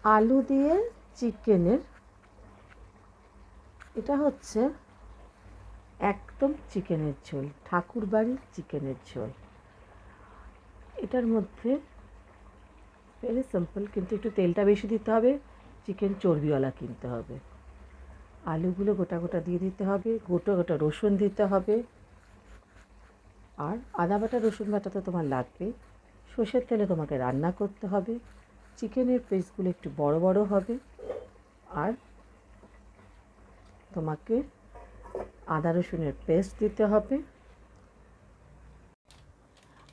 আলু দিয়ে চিকেনের, এটা হচ্ছে একদম চিকেনের ঝোল, ঠাকুরবাড়ির চিকেনের ঝোল। এটার মধ্যে ভেরি সিম্পল, কিন্তু একটু তেলটা বেশি দিতে হবে, চিকেন চর্বিওয়ালা কিনতে হবে। আলুগুলো গোটা গোটা দিয়ে দিতে হবে, গোটা গোটা রসুন দিতে হবে, আর আদা বাটা রসুন বাটা তো তোমার লাগবেই। সর্ষের তেলে তোমাকে রান্না করতে হবে, চিকেনের পিসগুলো একটু বড় বড় হবে, আর তোমাকে আদা রসুনের পেস্ট দিতে হবে,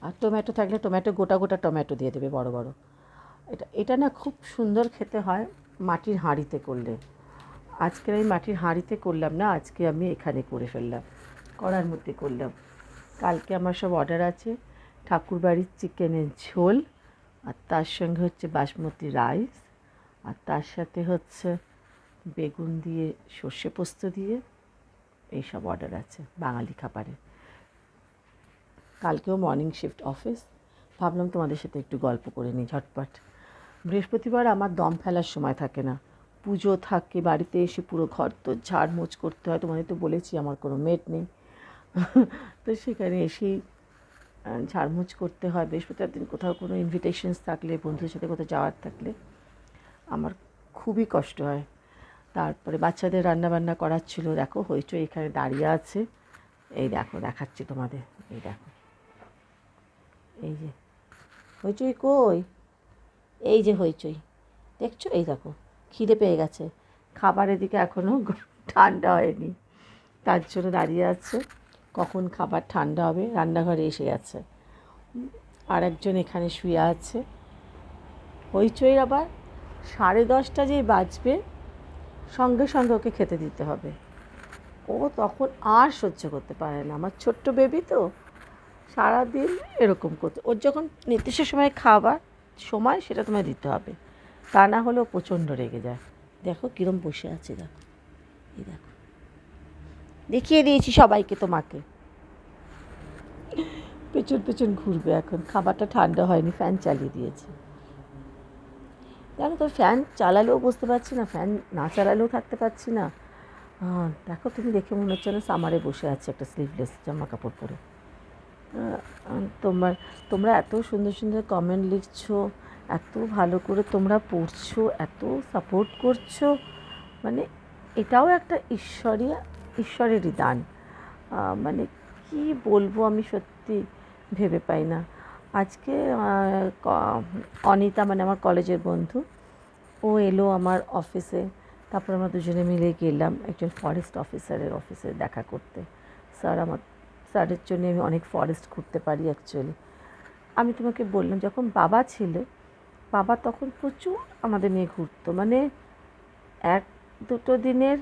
আর টমেটো থাকলে টমেটো, গোটা গোটা টমেটো দিয়ে দেবে বড় বড়। এটা না খুব সুন্দর খেতে হয় মাটির হাঁড়িতে করলে। আজকে আমি মাটির হাঁড়িতে করলাম না, আজকে আমি এখানে করে ফেললাম, কড়ার মধ্যে করলাম। কালকে আমার সব অর্ডার আছে, ঠাকুরবাড়ির চিকেনের ঝোল, আর তার সঙ্গে হচ্ছে বাসমতি রাইস, আর তার সাথে হচ্ছে বেগুন দিয়ে সর্ষে পোস্ত দিয়ে, এইসব অর্ডার আছে বাঙালি খাবারের। কালকেও মর্নিং শিফট অফিস, ভাবলাম তোমাদের সাথে একটু গল্প করে নিই ঝটপট। বৃহস্পতিবার আমার দম ফেলার সময় থাকে না, পুজো থাকে, বাড়িতে এসে পুরো ঘর তো ঝাড়মোছ করতে হয়, তোমাদের তো বলেছি আমার কোনো মেড নেই। তো সেখানে এসেই ঝাড়মোছ করতে হয়। বৃহস্পতিবার দিন কোথাও কোনো ইনভিটেশনস থাকলে, বন্ধুদের সাথে কোথাও যাওয়ার থাকলে আমার খুবই কষ্ট হয়। তারপরে বাচ্চাদের রান্নাবান্না করার ছিল, দেখো হইচই এখানে দাঁড়িয়ে আছে, এই দেখো দেখাচ্ছি তোমাদের, এই দেখো, এই যে হইচই কই, এই যে হইচই দেখছো, এই দেখো খিদে পেয়ে গেছে, খাবারের দিকে এখনও ঠান্ডা হয়নি, তার জন্য দাঁড়িয়ে আছে কখন খাবার ঠান্ডা হবে। রান্নাঘরে এসে গেছে, আর একজন এখানে শুয়ে আছে। হইচই আবার 10:30 যেই বাজবে সঙ্গে সঙ্গে ওকে খেতে দিতে হবে, ও তখন আর সহ্য করতে পারে না। আমার ছোট্ট বেবি তো, সারাদিন এরকম করতে, ওর যখন নির্দিষ্ট সময় খাবার সময় সেটা তোমায় দিতে হবে, তা না হলেও প্রচণ্ড রেগে যায়। দেখো কীরম বসে আছে, দেখো, এই দেখো, দেখিয়ে দিয়েছি সবাইকে তোমাকে, পেছন পেছন ঘুরবে এখন। খাবারটা ঠান্ডা হয়নি, ফ্যান চালিয়ে দিয়েছে। জানো তো, ফ্যান চালালেও বুঝতে পারছি না, ফ্যান না চালালেও থাকতে পারছি না। দেখো তুমি দেখে মনে হচ্ছে না সামারে বসে আছে একটা স্লিভলেস জামা কাপড় পরে। তোমরা এত সুন্দর সুন্দর কমেন্ট লিখছো, এত ভালো করে তোমরা পড়ছো, এত সাপোর্ট করছো, মানে এটাও একটা ঈশ্বরেরই দান। মানে কি বলবো, আমি সত্যি ভেবে পাই না। আজকে অনিতা, মানে আমার কলেজের বন্ধু, ও এলো আমার অফিসে, তারপর আমরা দুজনে মিলে গেলাম একজন ফরেস্ট অফিসারের অফিসে দেখা করতে। স্যারের জন্য আমি অনেক ফরেস্ট ঘুরতে পারি অ্যাকচুয়ালি। আমি তোমাকে বললাম, যখন বাবা ছিল, বাবা তখন প্রচুর আমাদের নিয়ে ঘুরতো, মানে 1-2 দিনের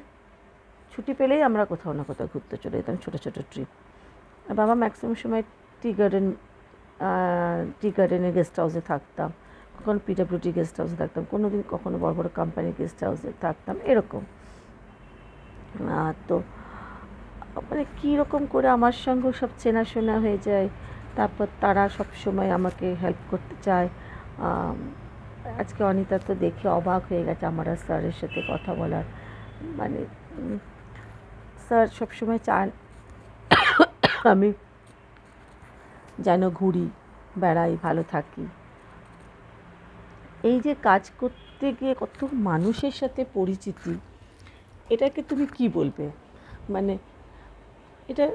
ছুটি পেলেই আমরা কোথাও না কোথাও ঘুরতে চলে যেতাম, ছোটো ছোটো ট্রিপ। বাবা ম্যাক্সিমাম সময় টি গার্ডেনের গেস্ট হাউসে থাকতাম, কখনো পিডাব্লিউডি গেস্ট হাউসে থাকতাম, কোনো দিন কখনো বড় বড় কোম্পানির গেস্ট হাউসে থাকতাম, এরকম। তো মানে কীরকম করে আমার সঙ্গে সব চেনাশোনা হয়ে যায়, তারপর তারা সব সময় আমাকে হেল্প করতে চায়। আজকে অনিতা তো দেখে অবাক হয়ে গেছে আমার আর স্যারের সাথে কথা বলার, মানে স্যার সবসময় চান আমি যেন ঘুরি, বেড়াই, ভালো থাকি। এই যে কাজ করতে গিয়ে কত মানুষের সাথে পরিচিতি, এটাকে তুমি কি বলবে, মানে এটা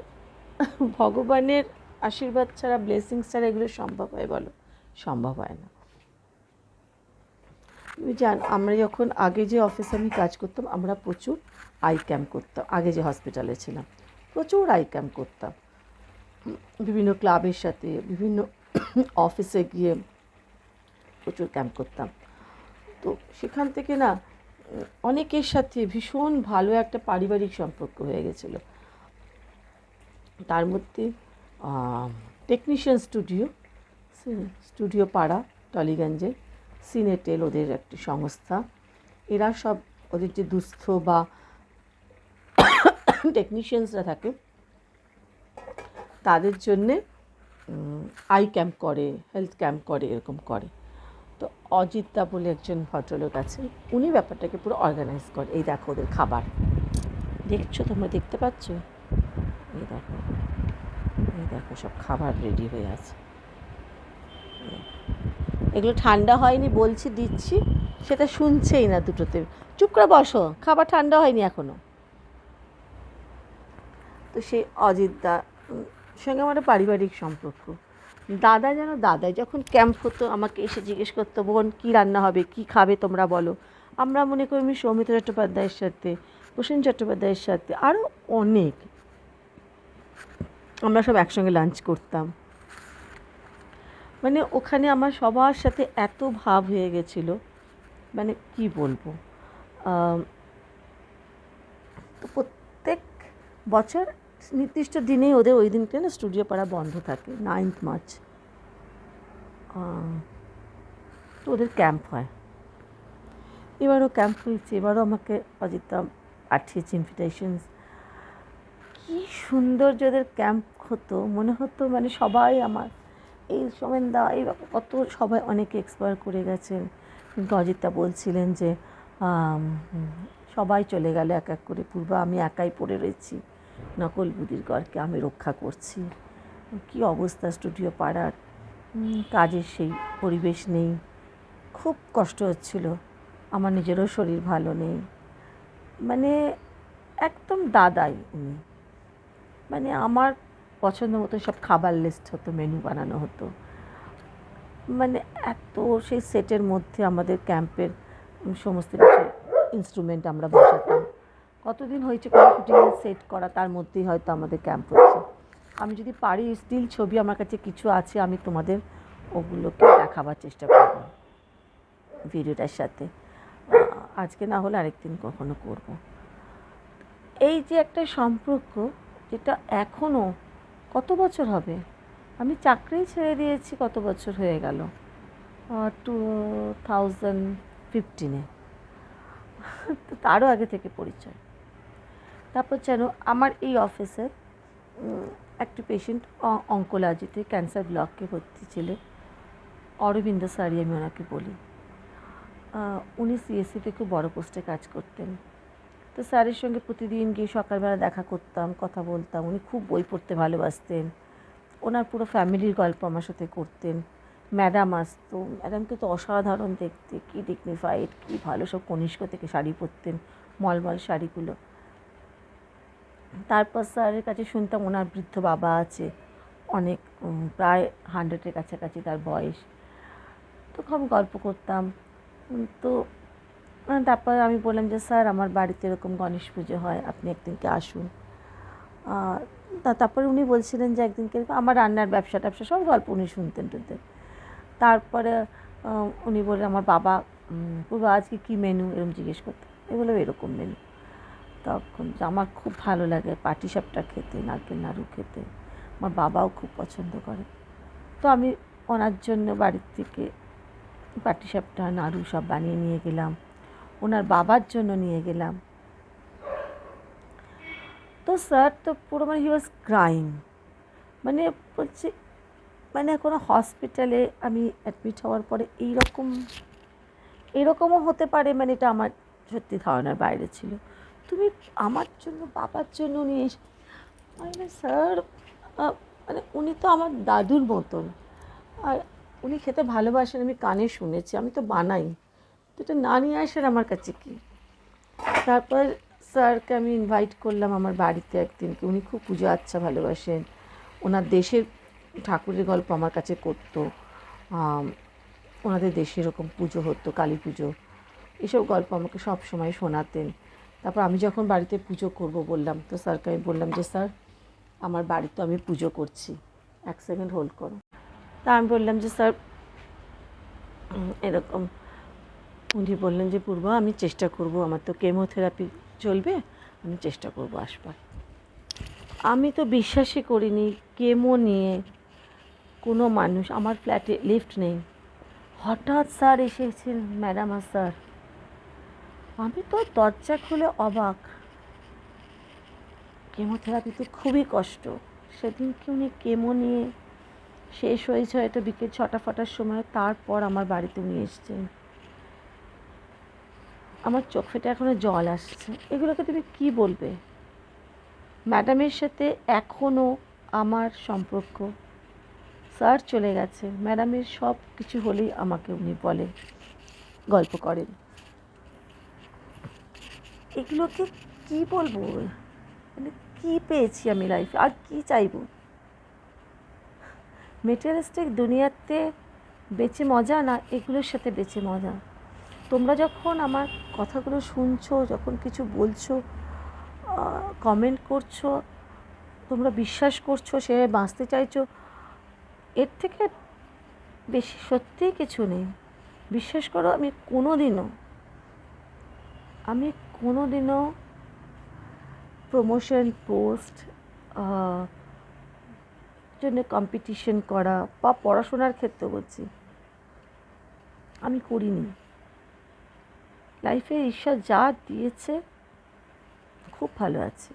ভগবানের আশীর্বাদ ছাড়া, ব্লেসিংস ছাড়া এগুলো সম্ভব হয় বলো? সম্ভব হয় না। তুমি আমরা যখন আগে যে অফিসে আমি কাজ করতাম, আমরা প্রচুর আই ক্যাম্প করতাম, আগে যে হসপিটালে ছিলাম প্রচুর আই ক্যাম্প করতাম, বিভিন্ন ক্লাবের সাথে, বিভিন্ন অফিসে গিয়ে প্রচুর ক্যাম্প করতাম। তো সেখান থেকে না অনেকের সাথে ভীষণ ভালো একটা পারিবারিক সম্পর্ক হয়ে গেছিলো। তার মধ্যে টেকনিশিয়ান স্টুডিও পাড়া টলিগঞ্জে, সিনেটেল ওদের একটি সংস্থা, এরা সব ওদের যে দুস্থ বা টেকনিশিয়ানসরা থাকে তাদের জন্যে আই ক্যাম্প করে, হেলথ ক্যাম্প করে, এরকম করে। তো অজিতদা বলে একজন ভদ্রলোক আছেন, উনি ব্যাপারটাকে পুরো অর্গানাইজ করে। এই দেখো ওদের খাবার, দেখছো তোমরা, দেখতে পাচ্ছ? এই দেখো, এই দেখো সব খাবার রেডি হয়ে আছে। এগুলো ঠান্ডা হয়নি বলছি, দিচ্ছি, সেটা শুনছেই না দুটোতে। চুপ করে বসো, খাবার ঠান্ডা হয়নি এখনও। তো সেই অজিতদা সঙ্গে আমার পারিবারিক সম্পর্ক। দাদা যেন দাদাই, যখন ক্যাম্প হতো আমাকে এসে জিজ্ঞেস করতো, বোন কী রান্না হবে, কী খাবে তোমরা বলো। আমরা মনে করি আমি সৌমিত্র চট্টোপাধ্যায়ের সাথে, প্রসেন চট্টোপাধ্যায়ের সাথে, আরও অনেক, আমরা সব একসঙ্গে লাঞ্চ করতাম। মানে ওখানে আমার সবার সাথে এত ভাব হয়ে গেছিলো, মানে কি বলবো। তো প্রত্যেক বছর নির্দিষ্ট দিনেই ওদের ওই দিনটা না স্টুডিও পাড়া বন্ধ থাকে, 9th মার্চ। তো ওদের ক্যাম্প হয়। এবারও ক্যাম্প হয়েছে, এবারও আমাকে অজিতদা পাঠিয়েছে ইনভিটেশনস। কী সুন্দর যে ওদের ক্যাম্প হতো, মনে হতো মানে সবাই আমার এই সোমেনদা, এই কত সবাই অনেকে এক্সপায়ার করে গেছেন, কিন্তু অজিতদা বলছিলেন যে সবাই চলে গেল এক এক করে, পূর্বা আমি একাই পড়ে রয়েছি, নকল বুদির গড়কে আমি রক্ষা করছি। কী অবস্থা স্টুডিও পাড়ার, কাজের সেই পরিবেশ নেই, খুব কষ্ট হচ্ছিল। আমার নিজেরও শরীর ভালো নেই, মানে একদম দাদাই উনি। মানে আমার পছন্দ মতো সব খাবার লিস্ট হতো, মেনু বানানো হতো। মানে এত সেই সেটের মধ্যে আমাদের ক্যাম্পের সমস্ত কিছু ইনস্ট্রুমেন্ট আমরা বসাতাম। কতদিন হয়েছে কোনো শুটিংয়ের সেট করা, তার মধ্যেই হয়তো আমাদের ক্যাম্প হচ্ছে। আমি যদি পারি স্টিল ছবি আমার কাছে কিছু আছে, আমি তোমাদের ওগুলোকে দেখাবার চেষ্টা করব ভিডিওটার সাথে। আজকে না হলে আরেকদিন কখনো করব। এই যে একটা সম্পর্ক, যেটা এখনও কত বছর হবে, আমি চাকরি ছেড়ে দিয়েছি কত বছর হয়ে গেল, 2015-এ, তারও আগে থেকে পরিচয়। তারপর যেন আমার এই অফিসে একটি পেশেন্ট অঙ্কোলজিতে ক্যান্সার ব্লককে ভর্তি ছিল, অরবিন্দ স্যারই আমি ওনাকে বলি। উনি সিএসসিতে খুব বড় পোস্টে কাজ করতেন। তো স্যারের সঙ্গে প্রতিদিন গিয়ে সকালবেলা দেখা করতাম, কথা বলতাম। উনি খুব বই পড়তে ভালোবাসতেন, ওনার পুরো ফ্যামিলির গল্প আমার সাথে করতেন। ম্যাডাম আসতো, ম্যাডামকে তো অসাধারণ দেখতে, কী ডিগনিফাইড, কী ভালো, সব কনিষ্ক থেকে শাড়ি পরতেন, মলমল শাড়িগুলো। তারপর স্যারের কাছে শুনতাম ওনার বৃদ্ধ বাবা আছে, অনেক প্রায় 100-এর কাছাকাছি তার বয়স। তো খুব গল্প করতাম। তো তারপর আমি বললাম যে স্যার আমার বাড়িতে এরকম গণেশ পুজো হয়, আপনি একদিনকে আসুন। তারপরে উনি বলছিলেন যে একদিনকে আমার রান্নার ব্যবসা ট্যাবসা সব গল্প উনি শুনতেন টুনতেন। তারপরে উনি বললেন আমার বাবা, পূর্বা আজকে কী মেনু, এরকম জিজ্ঞেস করতেন। এগুলো এরকম মেনু। তখন আমার খুব ভালো লাগে পাটিসাপটা খেতে, নারকেল নাড়ু খেতে, আমার বাবাও খুব পছন্দ করে। তো আমি ওনার জন্য বাড়ির থেকে পাটিসাপটা, নাড়ু সব বানিয়ে নিয়ে গেলাম, ওনার বাবার জন্য নিয়ে গেলাম। তো স্যার তো পুরো মানে হি ওয়াজ ক্রাইং, মানে বলছে মানে কোনো হসপিটালে আমি অ্যাডমিট হওয়ার পরে এইরকমও হতে পারে, মানে এটা আমার সত্যি ধারণার বাইরে ছিল। তুমি আমার জন্য, বাবার জন্য নিয়ে এসে, মানে স্যার মানে উনি তো আমার দাদুর মতন, আর উনি খেতে ভালোবাসেন, আমি কানে শুনেছি, আমি তো বানাই, তো এটা না নিয়ে আসেন আমার কাছে কি। তারপর স্যারকে আমি ইনভাইট করলাম আমার বাড়িতে একদিনকে। উনি খুব পুজো আচ্ছা ভালোবাসেন, ওনার দেশের ঠাকুরের গল্প আমার কাছে করতো, ওনাদের দেশে এরকম পুজো হতো, কালী পুজো, এসব গল্প আমাকে সব সময় শোনাতেন। তারপর আমি যখন বাড়িতে পুজো করব বললাম, তো স্যারকে আমি বললাম যে স্যার আমার বাড়িতে আমি পুজো করছি, 1 সেকেন্ড হোল্ড করো। তা আমি বললাম যে স্যার এরকম। উনি বললেন যে পূর্বা আমি চেষ্টা করব, আমার তো কেমোথেরাপি চলবে, আমি চেষ্টা করব আসবার। আমি তো বিশ্বাসই করিনি কেমো নিয়ে কোনো মানুষ, আমার ফ্ল্যাটে লিফট নেই, হঠাৎ স্যার এসেছেন, ম্যাডাম আর স্যার। আমি তো দরজা খুলে অবাক। কেমোথেরাপি তো খুবই কষ্ট, সেদিনকে উনি কেমো নিয়ে শেষ হয়েছে হয়তো বিকেল 6টা ফটার সময়, তারপর আমার বাড়িতে উনি এসছেন। আমার চোখ ফেটে এখনও জল আসছে। এগুলোকে তুমি কি বলবে? ম্যাডামের সাথে এখনও আমার সম্পর্ক, স্যার চলে গেছে, ম্যাডামের সব কিছু হলেই আমাকে উনি বলে, গল্প করেন। এগুলোকে কি বলবো? মানে কী পেয়েছি আমি লাইফে, আর কি চাইবো? মেটেরিয়ালিস্টিক দুনিয়াতে বেঁচে মজা না, এগুলোর সাথে বেঁচে মজা। তোমরা যখন আমার কথাগুলো শুনছো, যখন কিছু বলছো, কমেন্ট করছো, তোমরা বিশ্বাস করছো, সে বাঁচতে চাইছো, এর থেকে বেশি সত্যিই কিছু নেই। বিশ্বাস করো, আমি কোনোদিনও প্রমোশন, পোস্ট জন্য কম্পিটিশন করা বা পড়াশোনার ক্ষেত্রে বলছি, আমি করিনি। লাইফে ঈশ্বর যা দিয়েছে খুব ভালো আছে,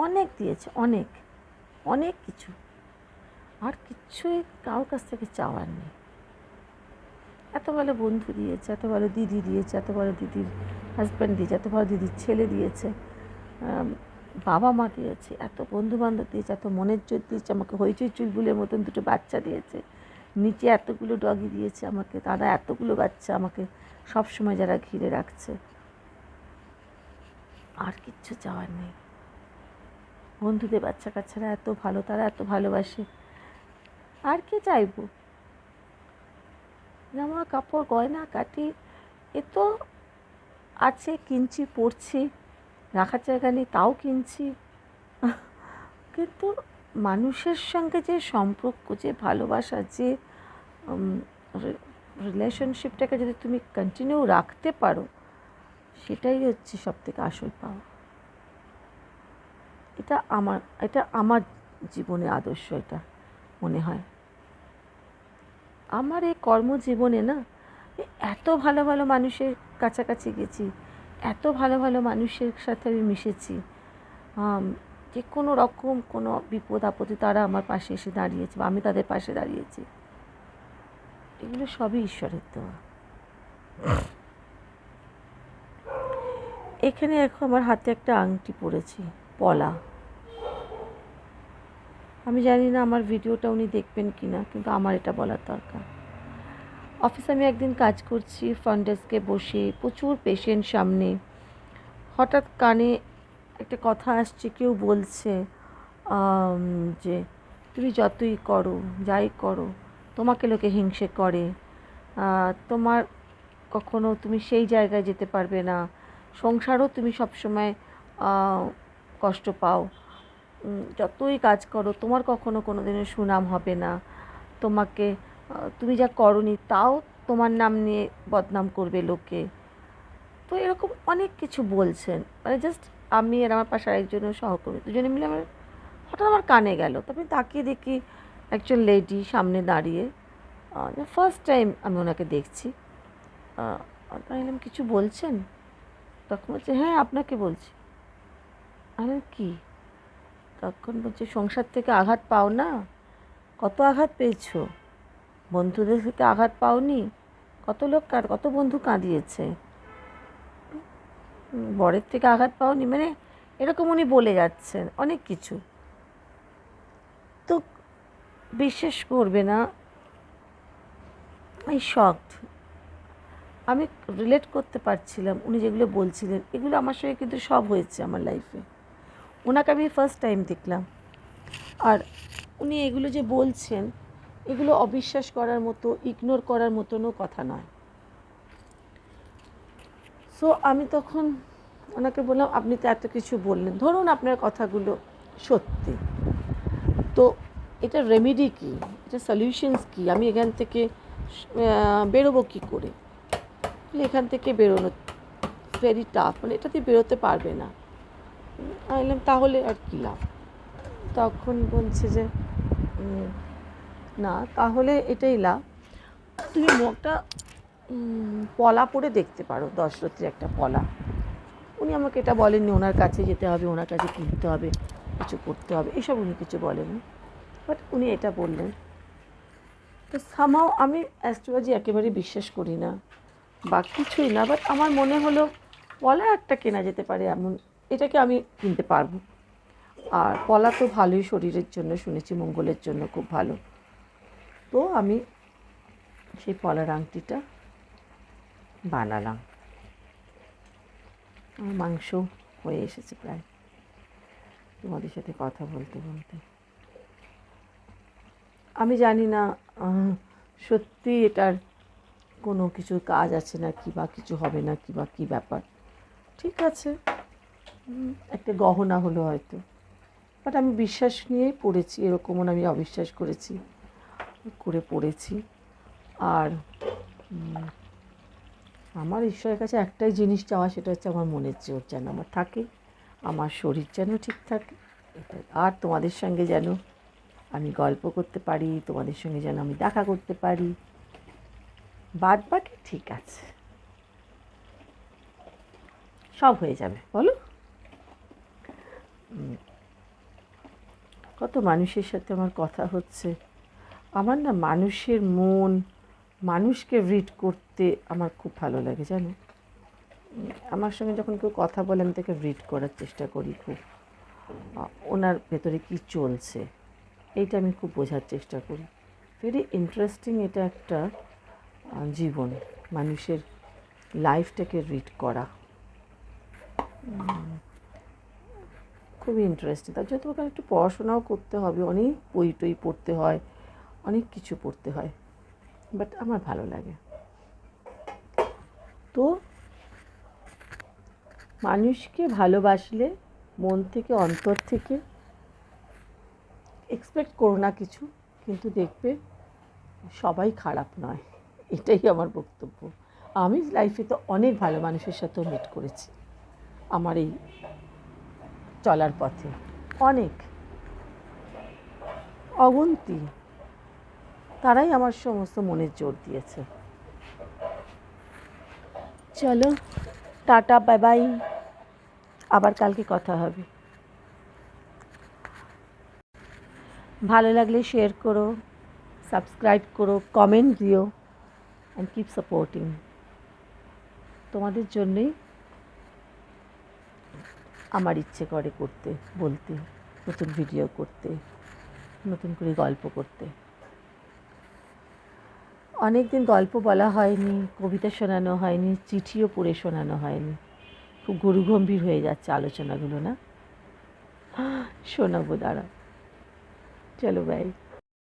অনেক দিয়েছে, অনেক অনেক কিছু, আর কিচ্ছুই কারোর কাছ থেকে চাওয়ার নেই। এত ভালো বন্ধু দিয়েছে, এত ভালো দিদি দিয়েছে, এত ভালো দিদির হাজব্যান্ড দিয়েছে, এত ভালো দিদির ছেলে দিয়েছে, বাবা মা দিয়েছে, এত বন্ধুবান্ধব দিয়েছে, এত মনের জোর দিয়েছে, আমাকে হইচই চুলবুলের মতন দুটো বাচ্চা দিয়েছে, নিচে এতগুলো ডগি দিয়েছে আমাকে, তারা এতগুলো বাচ্চা আমাকে সবসময় যারা ঘিরে রাখছে। আর কিচ্ছু চাওয়ার নেই। বন্ধুদের বাচ্চা কাচ্চারা এত ভালো, তারা এত ভালোবাসে, আর কি চাইবো? জামা কাপড় গয়না কাটি এ তো আছে, কিনছি, পড়ছি, রাখার জায়গা নেই তাও কিনছি, কিন্তু মানুষের সঙ্গে যে সম্পর্ক, যে ভালোবাসা, যে রিলেশনশিপটাকে যদি তুমি কন্টিনিউ রাখতে পারো, সেটাই হচ্ছে সবথেকে আসল পাওয়া। এটা আমার জীবনে আদর্শ, এটা মনে হয়। আমার এই কর্মজীবনে না, এত ভালো ভালো মানুষের কাছাকাছি গেছি, এত ভালো ভালো মানুষের সাথে আমি মিশেছি, যে কোনো রকম কোনো বিপদ আপদে তারা আমার পাশে এসে দাঁড়িয়েছে বা আমি তাদের পাশে দাঁড়িয়েছি। এগুলো সবই ঈশ্বরের দেওয়া। এখানে এখন আমার হাতে একটা আংটি পড়েছি, পলা। আমি জানি না আমার ভিডিওটা উনি দেখবেন কি না, কিন্তু আমার এটা বলার দরকার। অফিসে আমি একদিন কাজ করছি, ফ্রন্ট ডেস্কে বসে, প্রচুর পেশেন্ট সামনে, হঠাৎ কানে একটা কথা আসছে, কেউ বলছে যে তুমি যতই করো, যাই করো, তোমাকে লোকে হিংসে করে, তোমার কখনো তুমি সেই জায়গায় যেতে পারবে না, সংসারও তুমি সবসময় কষ্ট পাও, যতই কাজ করো তোমার কখনো কোনো দিনের সুনাম হবে না, তোমাকে তুমি যা করোনি তাও তোমার নাম নিয়ে বদনাম করবে লোকে। তো এরকম অনেক কিছু বলছেন, মানে জাস্ট আমি আর আমার পাশে আরেকজনের সহকর্মী, দুজনে মিলে হঠাৎ আমার কানে গেল। তারপরে তাকিয়ে দেখি একজন লেডি সামনে দাঁড়িয়ে, ফার্স্ট টাইম আমি ওনাকে দেখছি। বললাম কিছু বলছেন? তখন বলছে হ্যাঁ আপনাকে বলছি। আমি কি? তখন বলছে সংসার থেকে আঘাত পাও না? কত আঘাত পেয়েছো? বন্ধুদের থেকে আঘাত পাওনি? কত বন্ধু কাঁদিয়েছে, বরের থেকে আঘাত পাওনি? মানে এরকম উনি বলে যাচ্ছেন অনেক কিছু। তো বিশ্বাস করবে না, এই শকড, আমি রিলেট করতে পারছিলাম উনি যেগুলো বলছিলেন। এগুলো আমার সঙ্গে কিন্তু সব হয়েছে আমার লাইফে। ওনাকে আমি ফার্স্ট টাইম দেখলাম, আর উনি এগুলো যে বলছেন, এগুলো অবিশ্বাস করার মতো, ইগনোর করার মতনও কথা নয়। সো আমি তখন ওনাকে বললাম আপনি তো এত কিছু বললেন, ধরুন আপনার কথাগুলো সত্যি, তো এটা রেমেডি কী, এটা সলিউশনস কী, আমি এখান থেকে বেরোবো কী করে? এখান থেকে বেরোনো ভেরি টাফ, মানে এটা দিয়ে বেরোতে পারবে না। আমি বললাম তাহলে আর কী লাভ? তখন বলছে যে না, তাহলে এটাই লাভ, তুমি একটা পলা পরে দেখতে পারো, 10 রত্রির একটা পলা। উনি আমাকে এটা বলেননি ওনার কাছে যেতে হবে, ওনার কাছে কিনতে হবে, কিছু করতে হবে, এসব উনি কিছু বলেননি। বাট উনি এটা বললেন। তো সামহাও আমি অ্যাস্ট্রোলজি একেবারেই বিশ্বাস করি না বা কিছুই না, বাট আমার মনে হলো পলা একটা কেনা যেতে পারে এমন, এটাকে আমি কিনতে পারবো। আর পলা তো ভালোই, শরীরের জন্য শুনেছি মঙ্গলের জন্য খুব ভালো। তো আমি সেই পলার আংটিটা বানালাম। আমার মাংস হয়ে এসেছে প্রায়, তোমাদের সাথে কথা বলতে বলতে। আমি জানি না সত্যি এটার কোনো কিছু কাজ আছে না কি, বা কিছু হবে না কি, বা কী ব্যাপার। ঠিক আছে, একটা গহনা হলো হয়তো, বাট আমি বিশ্বাস নিয়েই পড়েছি, এরকমও আমি অবিশ্বাস করে পড়েছি। আর আমার ঈশ্বরের কাছে একটাই জিনিস চাওয়া, সেটা হচ্ছে আমার মনের জোর যেন আমার থাকে, আমার শরীর যেন ঠিক থাকে, এটাই। আর তোমাদের সঙ্গে যেন আমি গল্প করতে পারি, তোমাদের সঙ্গে যেন আমি দেখা করতে পারি, বাদ বাকি ঠিক আছে, সব হয়ে যাবে। বলো, কত মানুষের সাথে আমার কথা হচ্ছে। আমার না মানুষের মন, মানুষকে রিড করতে আমার খুব ভালো লাগে জানো। আমার সঙ্গে যখন কেউ কথা বলে আমি তাকে রিড করার চেষ্টা করি খুব, ওনার ভেতরে কী চলছে এইটা আমি খুব বোঝার চেষ্টা করি। ভেরি ইন্টারেস্টিং এটা একটা জীবন, মানুষের লাইফটাকে রিড করা খুবই ইন্টারেস্টিং। তার জন্য তোমাকে একটু পড়াশোনাও করতে হবে, অনেক বই টই পড়তে হয়, অনেক কিছু পড়তে হয়, বাট আমার ভালো লাগে। তো মানুষকে ভালোবাসলে মন থেকে, অন্তর থেকে, এক্সপেক্ট করো না কিছু, কিন্তু দেখবে সবাই খারাপ নয়, এটাই আমার বক্তব্য। আমি লাইফে তো অনেক ভালো মানুষের সাথেও মিট করেছি আমার এই চলার পথে, অনেক অগুন্তি, তারাই আমার সমস্ত মনের জোর দিয়েছে। চলো, টাটা, বাই বাই, আবার কালকে কথা হবে। ভালো লাগলে শেয়ার করো, সাবস্ক্রাইব করো, কমেন্ট দিও, অ্যান্ড কিপ সাপোর্টিং। তোমাদের জন্যই আমার ইচ্ছে করে করতে, বলতে, নতুন ভিডিও করতে, নতুন করে গল্প করতে। অনেক দিন গল্প বলা হয়নি, কবিতা শোনানো হয়নি, চিঠিও পড়ে শোনানো হয়নি, খুব গুরুগম্ভীর হয়ে যাচ্ছে আলোচনাগুলো না। শোনাবো, দাঁড়া। চলো বাই।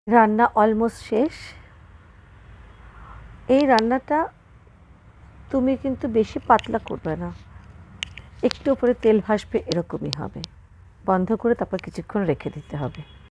রান্না অলমোস্ট শেষ। এই রান্নাটা তুমি কিন্তু বেশি পাতলা করবে না, একটু উপরে তেল ভাসবে, এরকমই হবে। বন্ধ করে তারপর কিছুক্ষণ রেখে দিতে হবে।